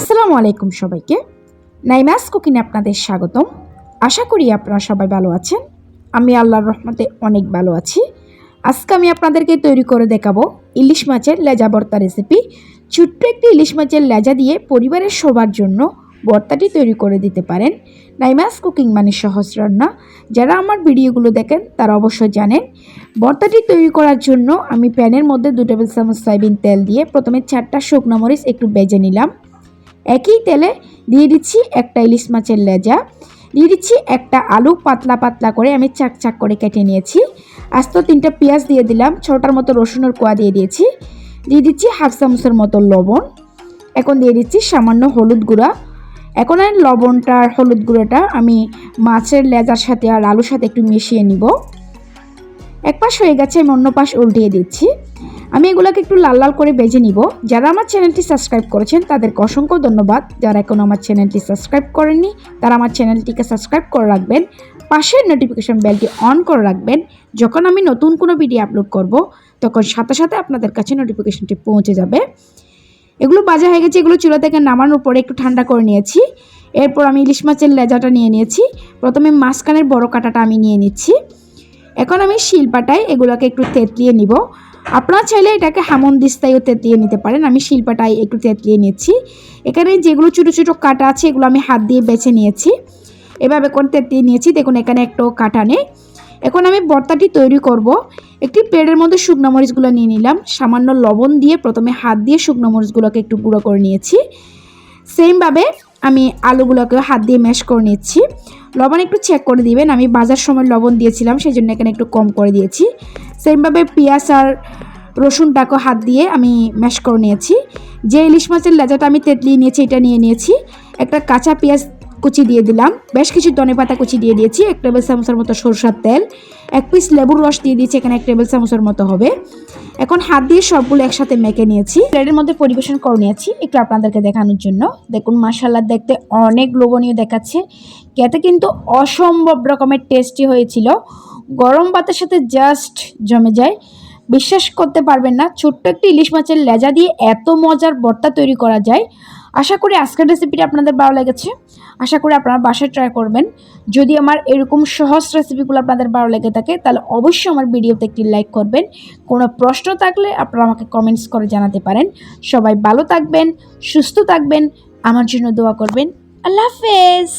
আসসালামু আলাইকুম সবাইকে। নাইমাস কুকিং আপনাদের স্বাগতম। আশা করি আপনারা সবাই ভালো আছেন। আমি আল্লাহর রহমতে অনেক ভালো আছি। আজকে আমি আপনাদেরকে তৈরি করে দেখাবো ইলিশ মাছের লেজা ভর্তা রেসিপি। ছোট্ট একটি ইলিশ মাছের লেজা দিয়ে পরিবারের সবার জন্য ভর্তাটি তৈরি করে দিতে পারেন। নাইমাস কুকিং মানে সহজ রান্না। যারা আমার ভিডিওগুলো দেখেন তারা অবশ্যই জানেন। ভর্তাটি তৈরি করার জন্য আমি প্যানের মধ্যে 2 টেবিল চামচ সয়াবিন তেল দিয়ে প্রথমে 4টা শুকনো মরিচ একটু ভেজে নিলাম। একই তেলে দিয়ে দিচ্ছি একটা ইলিশ মাছের লেজা, দিয়ে দিচ্ছি একটা আলু পাতলা পাতলা করে আমি চাক চাক করে কেটে নিয়েছি। আস্ত 3টা পেঁয়াজ দিয়ে দিলাম, 6টার মতো রসুনের কোয়া দিয়ে দিয়েছি, দিয়ে দিচ্ছি হাফ চামচের মতো লবণ। এখন দিয়ে দিচ্ছি সামান্য হলুদ গুঁড়া। এখন আর লবণটা আর হলুদ গুঁড়োটা আমি মাছের লেজার সাথে আর আলুর সাথে একটু মিশিয়ে নিব। এক পাশ হয়ে গেছে, আমি অন্য পাশ উল্টিয়ে দিচ্ছি। আমি এগুলোকে একটু লাল লাল করে ভেজে নিব। যারা আমার চ্যানেলটি সাবস্ক্রাইব করেছেন তাদেরকে অসংখ্য ধন্যবাদ। যারা এখনও আমার চ্যানেলটি সাবস্ক্রাইব করেননি তারা আমার চ্যানেলটিকে সাবস্ক্রাইব করে রাখবেন, পাশের নোটিফিকেশন বেলটি অন করে রাখবেন। যখন আমি নতুন কোনো ভিডিও আপলোড করব তখন সাথে সাথে আপনাদের কাছে নোটিফিকেশনটি পৌঁছে যাবে। এগুলো ভাজা হয়ে গেছে, এগুলো চুলা থেকে নামানোর পরে একটু ঠান্ডা করে নিয়েছি। এরপর আমি ইলিশ মাছের লেজাটা নিয়ে নিয়েছি। প্রথমে মাঝখানের বড় কাঁটাটা আমি নিয়ে নিচ্ছি। এখন আমি শিলপাটায় এগুলোকে একটু থেতলিয়ে নিব। আপনারা চাইলে এটাকে হামনদিস্তায়ও থেতলিয়ে নিতে পারেন। আমি শিলপাটায় একটু থেতলিয়ে নিচ্ছি। এখানে যেগুলো ছোটো ছোটো কাটা আছে এগুলো আমি হাত দিয়ে বেছে নিয়েছি। এভাবে করে থেতলিয়ে নিয়েছি। দেখুন এখানে একটাও কাটা নেই। এখন আমি ভর্তাটি তৈরি করব। একটি প্লেটের মধ্যে শুকনো মরিচগুলো নিয়ে নিলাম। সামান্য লবণ দিয়ে প্রথমে হাত দিয়ে শুকনো মরিচগুলোকে একটু গুঁড়ো করে নিয়েছি। সেমভাবে আমি আলুগুলোকেও হাত দিয়ে ম্যাশ করে নিচ্ছি। লবণ একটু চেক করে দিবেন। আমি বাজার সময় লবণ দিয়েছিলাম, সেই জন্য এখানে একটু কম করে দিয়েছি। সেমভাবে পেঁয়াজ আর রসুনটাকেও হাত দিয়ে আমি ম্যাশ করে নিয়েছি। যে ইলিশ মাছের লেজাটা আমি তেতলিয়ে নিয়েছি এটা নিয়ে নিয়েছি। একটা কাঁচা পেঁয়াজ কুচি দিয়ে দিলাম, বেশ কিছু ধনেপাতা কুচি দিয়ে দিয়েছি, 1 টেবিল চামচের মতো সরষের তেল, 1 পিস লেবুর রস দিয়ে দিয়েছি, এখানে 1 টেবিল চামচের মতো হবে। এখন হাত দিয়ে সবগুলো একসাথে মেখে নিয়েছি, প্লেটের মধ্যে পরিবেশন করে নিয়েছি একটু আপনাদেরকে দেখানোর জন্য। দেখুন মাশাআল্লাহ, দেখতে অনেক লোভনীয় দেখাচ্ছে, খেতে কিন্তু অসম্ভব রকমের টেস্টি হয়েছিল। গরম ভাতের সাথে জাস্ট জমে যায়। বিশ্বাস করতে পারবেন না, ছোট্ট একটি ইলিশ মাছের লেজা দিয়ে এত মজার ভর্তা তৈরি করা যায়। আশা করি আজকের রেসিপিটা আপনাদের ভালো লেগেছে। আশা করি আপনারা বাসায় ট্রাই করবেন। যদি আমার এরকম সহজ রেসিপিগুলো আপনাদের ভালো লেগে থাকে তাহলে অবশ্যই আমার ভিডিওতে একটি লাইক করবেন। কোনো প্রশ্ন থাকলে আপনারা আমাকে কমেন্টস করে জানাতে পারেন। সবাই ভালো থাকবেন, সুস্থ থাকবেন, আমার জন্য দোয়া করবেন। আল্লাহ হাফেজ।